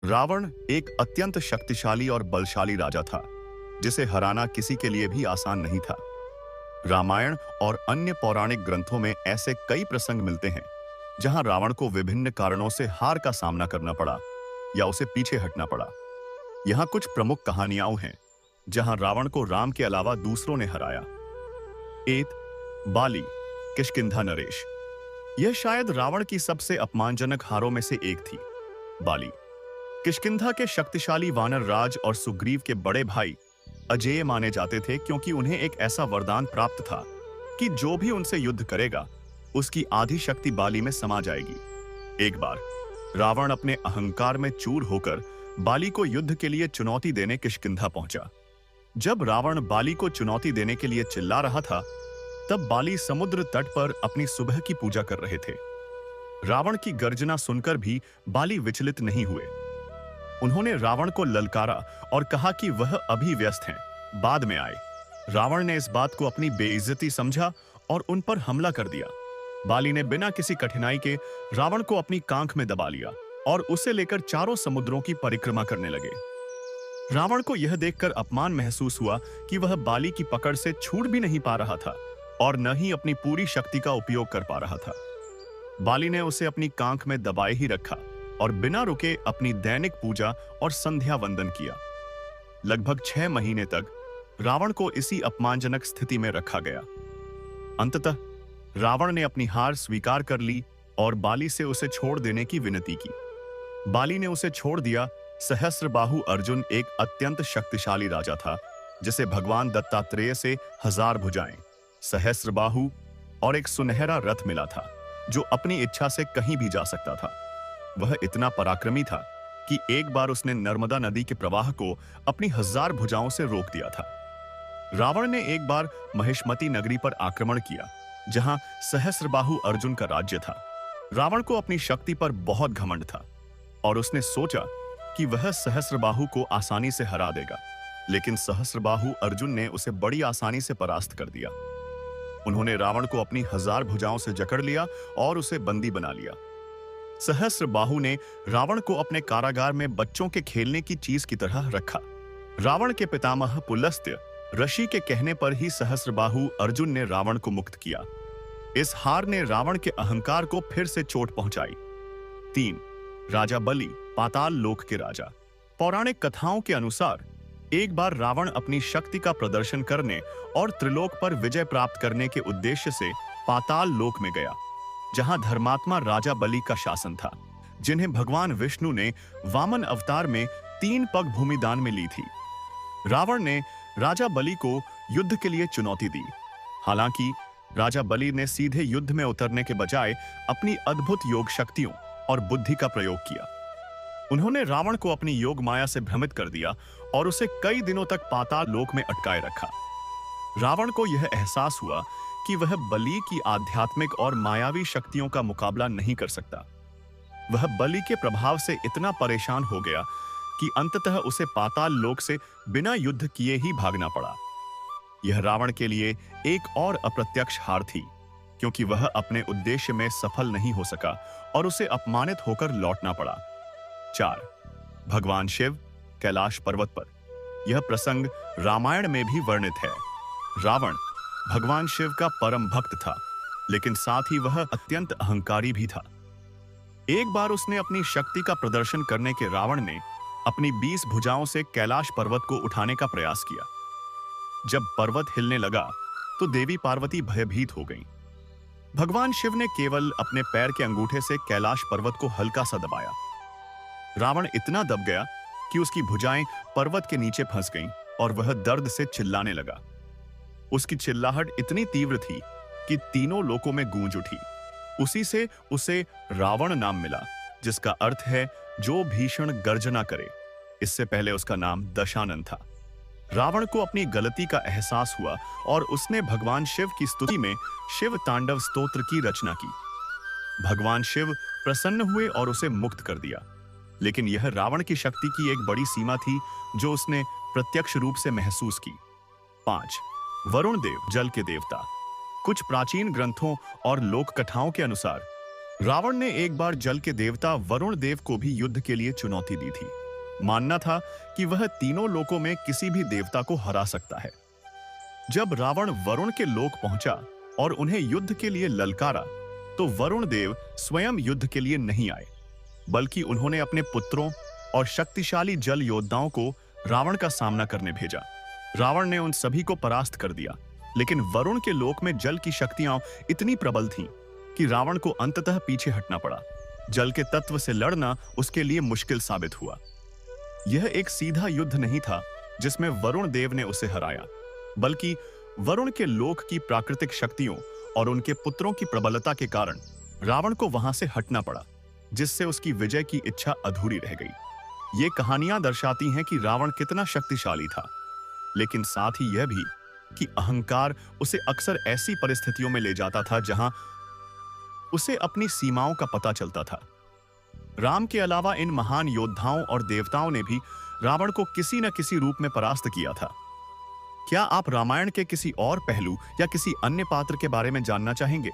रावण एक अत्यंत शक्तिशाली और बलशाली राजा था, जिसे हराना किसी के लिए भी आसान नहीं था। रामायण और अन्य पौराणिक ग्रंथों में ऐसे कई प्रसंग मिलते हैं, जहां रावण को विभिन्न कारणों से हार का सामना करना पड़ा या उसे पीछे हटना पड़ा। यहाँ कुछ प्रमुख कहानियां हैं, जहां रावण को राम के अलावा दूसरों ने हराया। एत, बाली, किष्किंधा नरेश। यह शायद रावण की सबसे अपमानजनक हारों में से एक थी। बाली किष्किंधा के शक्तिशाली वानर राज और सुग्रीव के बड़े भाई अजेय माने जाते थे, क्योंकि उन्हें एक ऐसा वरदान प्राप्त था कि जो भी उनसे युद्ध करेगा उसकी आधी शक्ति बाली में समा जाएगी। एक बार रावण अपने अहंकार में चूर होकर बाली को युद्ध के लिए चुनौती देने किष्किंधा पहुंचा। जब रावण बाली को चुनौती देने के लिए चिल्ला रहा था, तब बाली समुद्र तट पर अपनी सुबह की पूजा कर रहे थे। रावण की गर्जना सुनकर भी बाली विचलित नहीं हुए। उन्होंने रावण को ललकारा और कहा कि वह अभी व्यस्त हैं, बाद में आए। रावण ने इस बात को अपनी बेइज्जती समझा और उन पर हमला कर दिया। बाली ने बिना किसी कठिनाई के रावण को अपनी कांख में दबा लिया और उसे लेकर चारों समुद्रों की परिक्रमा करने लगे। रावण को यह देखकर अपमान महसूस हुआ कि वह बाली की पकड़ से छूट भी नहीं पा रहा था और न ही अपनी पूरी शक्ति का उपयोग कर पा रहा था। बाली ने उसे अपनी कांख में दबाए ही रखा और बिना रुके अपनी दैनिक पूजा और संध्या वंदन किया। लगभग 6 महीने तक रावण को इसी अपमानजनक स्थिति में रखा गया। अंततः रावण ने अपनी हार स्वीकार कर ली और बाली से उसे छोड़ देने की विनती की। बाली ने उसे छोड़ दिया। सहस्त्रबाहु अर्जुन एक अत्यंत शक्तिशाली राजा था, जिसे भगवान दत्तात्रेय से 1000 भुजाएं, सहस्त्रबाहु और एक सुनहरा रथ मिला था, जो अपनी इच्छा से कहीं भी जा सकता था। वह इतना पराक्रमी था कि एक बार उसने नर्मदा नदी के प्रवाह को अपनी 1000 भुजाओं से रोक दिया था। रावण ने एक बार महिष्मती नगरी पर आक्रमण किया, जहां सहस्त्रबाहु अर्जुन का राज्य था। रावण को अपनी शक्ति पर बहुत घमंड था और उसने सोचा कि वह सहस्त्रबाहु को आसानी से हरा देगा, लेकिन सहस्त्रबाहु अर्जुन ने उसे बड़ी आसानी से परास्त कर दिया। उन्होंने रावण को अपनी 1000 भुजाओं से जकड़ लिया और उसे बंदी बना लिया। सहस्त्रबाहु ने रावण को अपने कारागार में बच्चों के खेलने की चीज की तरह रखा। रावण के पितामह पुलस्त्य ऋषि के कहने पर ही सहस्त्रबाहु अर्जुन ने रावण को मुक्त किया। इस हार ने रावण के अहंकार को फिर से चोट पहुंचाई। 3. राजा बलि, पाताल लोक के राजा। पौराणिक कथाओं के अनुसार एक बार रावण अपनी शक्ति का प्रदर्शन करने और त्रिलोक पर विजय प्राप्त करने के उद्देश्य से पाताल लोक में गया, जहां धर्मात्मा राजा बलि का शासन था, जिन्हें भगवान विष्णु ने वामन अवतार में 3 पग भूमि दान में ली थी। रावण ने राजा बलि को युद्ध के लिए चुनौती दी। हालांकि राजा बलि ने सीधे युद्ध में उतरने के बजाय अपनी अद्भुत योग शक्तियों और बुद्धि का प्रयोग किया। उन्होंने रावण को अपनी योग माया से भ्रमित कर दिया और उसे कई दिनों तक पाताल लोक में अटकाए रखा। रावण को यह एहसास हुआ कि वह बलि की आध्यात्मिक और मायावी शक्तियों का मुकाबला नहीं कर सकता। वह बलि के प्रभाव से इतना परेशान हो गया कि अंततः उसे पाताल लोक से बिना युद्ध किए ही भागना पड़ा। यह रावण के लिए एक और अप्रत्यक्ष हार थी, क्योंकि वह अपने उद्देश्य में सफल नहीं हो सका और उसे अपमानित होकर लौटना पड़ा। 4. भगवान शिव, कैलाश पर्वत पर। यह प्रसंग रामायण में भी वर्णित है। रावण भगवान शिव का परम भक्त था, लेकिन साथ ही वह अत्यंत अहंकारी भी था। एक बार उसने अपनी शक्ति का प्रदर्शन करने के रावण ने अपनी 20 भुजाओं से कैलाश पर्वत को उठाने का प्रयास किया। जब पर्वत हिलने लगा तो देवी पार्वती भयभीत हो गईं। भगवान शिव ने केवल अपने पैर के अंगूठे से कैलाश पर्वत को हल्का सा दबाया। रावण इतना दब गया कि उसकी भुजाएं पर्वत के नीचे फंस गईं और वह दर्द से चिल्लाने लगा। उसकी चिल्लाहट इतनी तीव्र थी कि तीनों लोकों में गूंज उठी। उसी से उसे रावण नाम मिला, जिसका अर्थ है जो भीषण गर्जना करे। इससे पहले उसका नाम दशानन था। रावण को अपनी गलती का एहसास हुआ और उसने भगवान शिव की स्तुति में शिव तांडव स्तोत्र की रचना की। भगवान शिव प्रसन्न हुए और उसे मुक्त कर दिया, लेकिन यह रावण की शक्ति की एक बड़ी सीमा थी जो उसने प्रत्यक्ष रूप से महसूस की। 5. वरुण देव, जल के देवता। कुछ प्राचीन ग्रंथों और लोक कथाओं के अनुसार रावण ने एक बार जल के देवता वरुण देव को भी युद्ध के लिए चुनौती दी थी। मानना था कि वह तीनों लोकों में किसी भी देवता को हरा सकता है। जब रावण वरुण के लोक पहुंचा और उन्हें युद्ध के लिए ललकारा, तो वरुण देव स्वयं युद्ध के लिए नहीं आए, बल्कि उन्होंने अपने पुत्रों और शक्तिशाली जल योद्धाओं को रावण का सामना करने भेजा। रावण ने उन सभी को परास्त कर दिया, लेकिन वरुण के लोक में जल की शक्तियां इतनी प्रबल थीं कि रावण को अंततः पीछे हटना पड़ा। जल के तत्व से लड़ना उसके लिए मुश्किल साबित हुआ। यह एक सीधा युद्ध नहीं था जिसमें वरुण देव ने उसे हराया, बल्कि वरुण के लोक की प्राकृतिक शक्तियों और उनके पुत्रों की प्रबलता के कारण रावण को वहां से हटना पड़ा, जिससे उसकी विजय की इच्छा अधूरी रह गई। ये कहानियां दर्शाती हैं कि रावण कितना शक्तिशाली था, लेकिन साथ ही यह भी कि अहंकार उसे अक्सर ऐसी परिस्थितियों में ले जाता था जहां उसे अपनी सीमाओं का पता चलता था। राम के अलावा इन महान योद्धाओं और देवताओं ने भी रावण को किसी न किसी रूप में परास्त किया था। क्या आप रामायण के किसी और पहलू या किसी अन्य पात्र के बारे में जानना चाहेंगे?